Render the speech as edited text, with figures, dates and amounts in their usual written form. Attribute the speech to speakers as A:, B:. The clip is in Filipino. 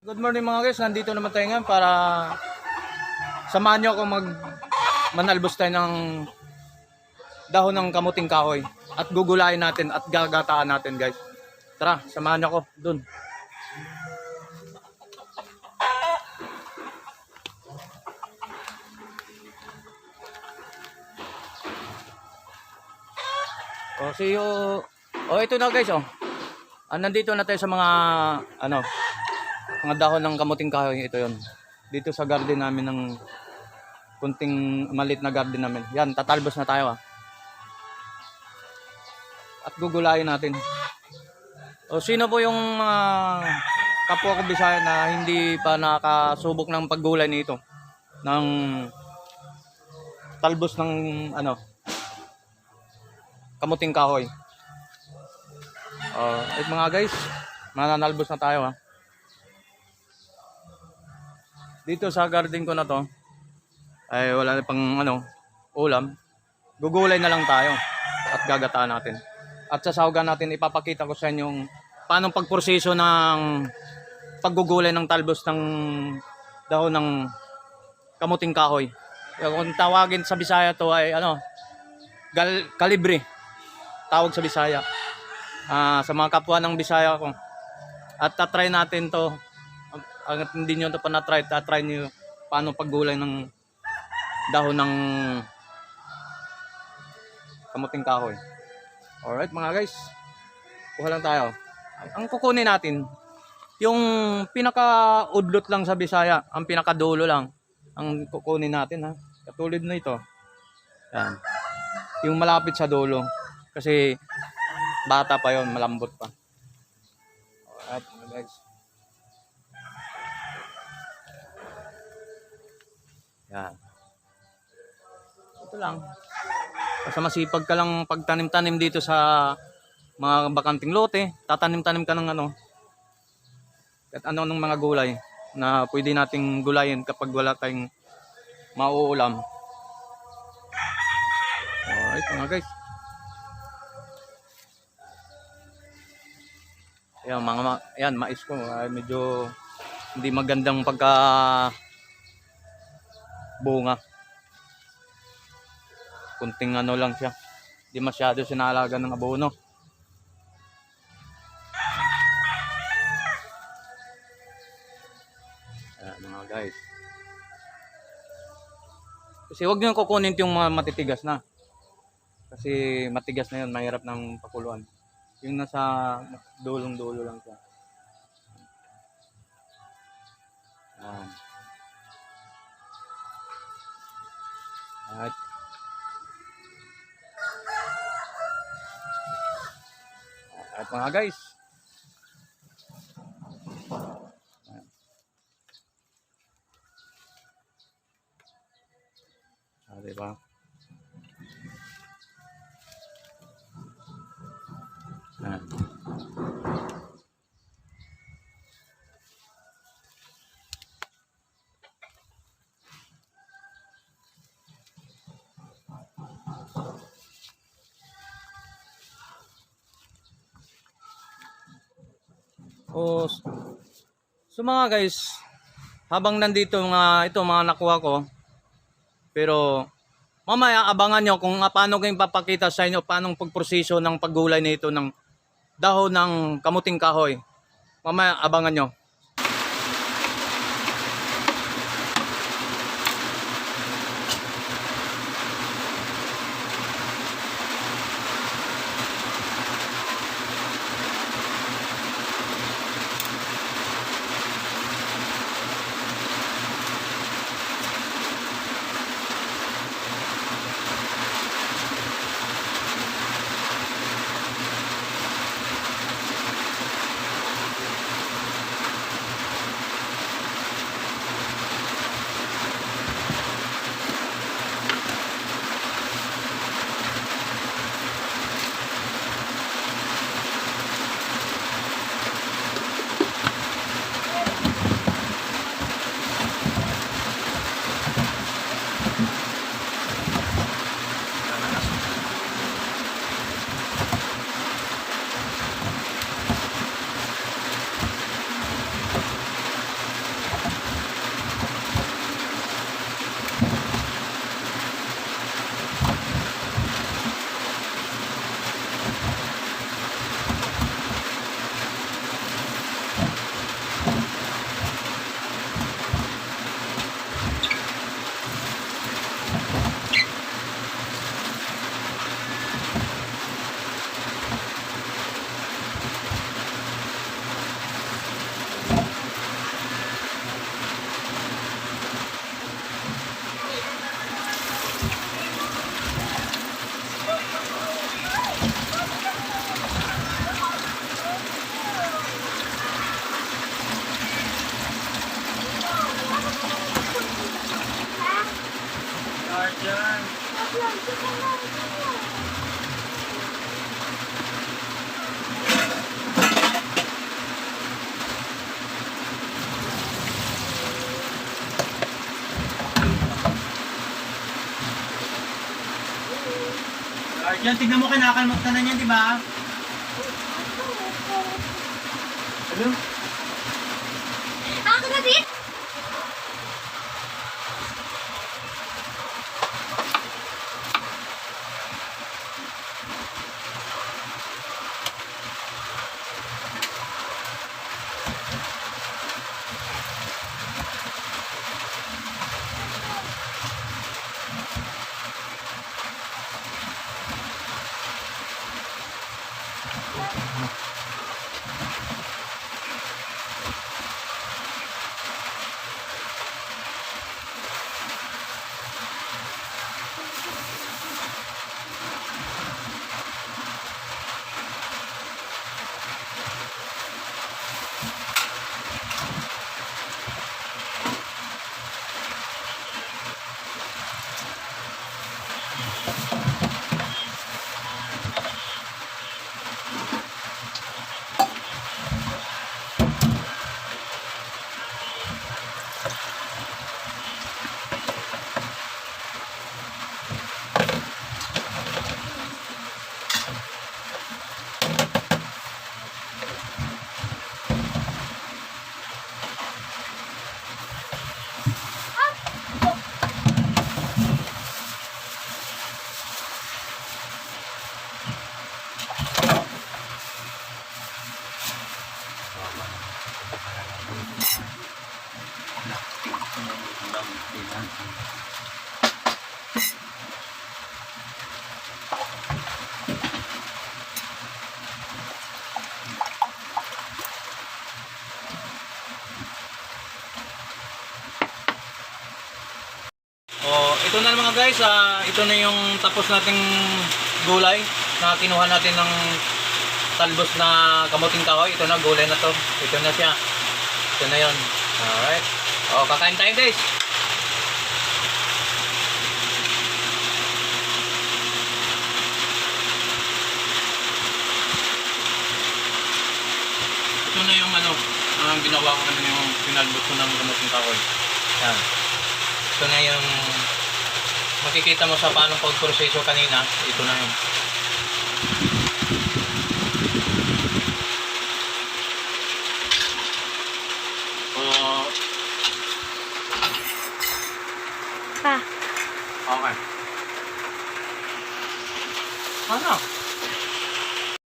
A: Good morning mga guys, nandito naman tayo ngayon para samahan nyo ako manalbos tayo ng dahon ng kamuting kahoy at gugulayin natin at gagataan natin guys. Tara, samahan nyo ako dun. O see you. O ito na guys oh. Nandito na tayo sa mga mga dahon ng kamuting kahoy. Ito yon. Dito sa garden namin ng kunting malit na garden namin. Yan, tatalbos na tayo at gugulayin natin. O sino po yung mga kapwa ko Bisaya na hindi pa nakasubok ng paggulay nito ng talbos ng kamuting kahoy. Mga guys, mananalbos na tayo Dito sa garden ko na to ay wala na pang ulam. Gugulay na lang tayo at gagataan natin. At sa sahugan natin ipapakita ko sa inyo yung paano pagproseso ng paggugulay ng talbos ng dahon ng kamuting kahoy. Kung tawagin sa Bisaya to ay kalibre. Tawag sa Bisaya. Sa mga kapwa ng Bisaya ko. At tatry natin to. Hanggat hindi nyo ito pa na-try, tatry nyo paano paggulay ng dahon ng kamuting kahoy. Alright mga guys, kuha lang tayo. Ang kukunin natin, yung pinaka-udlot lang sa Bisaya, ang pinaka-dulo lang, ang kukunin natin Katulad na ito. Yan. Yung malapit sa dulo. Kasi bata pa yon, malambot pa. Alright mga guys. Yan. Ito lang. Basta masipag ka lang pagtanim-tanim dito sa mga bakanting lote, tatanim-tanim ka ng at ng mga gulay na pwede nating gulayin kapag wala tayong mauulam. Alright mga guys. Ayan, mais ko ay medyo hindi magandang pagka bunga. Kunting lang siya. Hindi masyado sinalaga ng abono. Ayan mga guys. Kasi huwag nyo kukunin yung mga matitigas na. Kasi matigas na yun, mahirap ng pakuluan. Yung nasa dulong-dulo lang siya. Ayan. Alright. At mga guys. Diba? So mga guys, habang nandito mga nakuha ko, pero mamaya abangan nyo kung paano kayong papakita sa inyo paano pagproseso ng paggulay nito ng dahon ng kamuting kahoy. Mamaya abangan nyo.
B: yan. Arjan, tignan mo kinakalmot na niyan, di ba? Ano?
C: Ako na din!
A: Ito na mga guys, ito na yung tapos nating gulay na kinuha natin ng talbos na kamuting kahoy. Ito na, gulay na to. Ito na siya. Ito na yun. Alright. Kakain tayo guys. Ito na yung ang ginawa ko naman yung pinalbos ko ng kamuting kahoy. Yan. Ito na yung makikita mo sa paano pagproseso kanina. Ito na yun.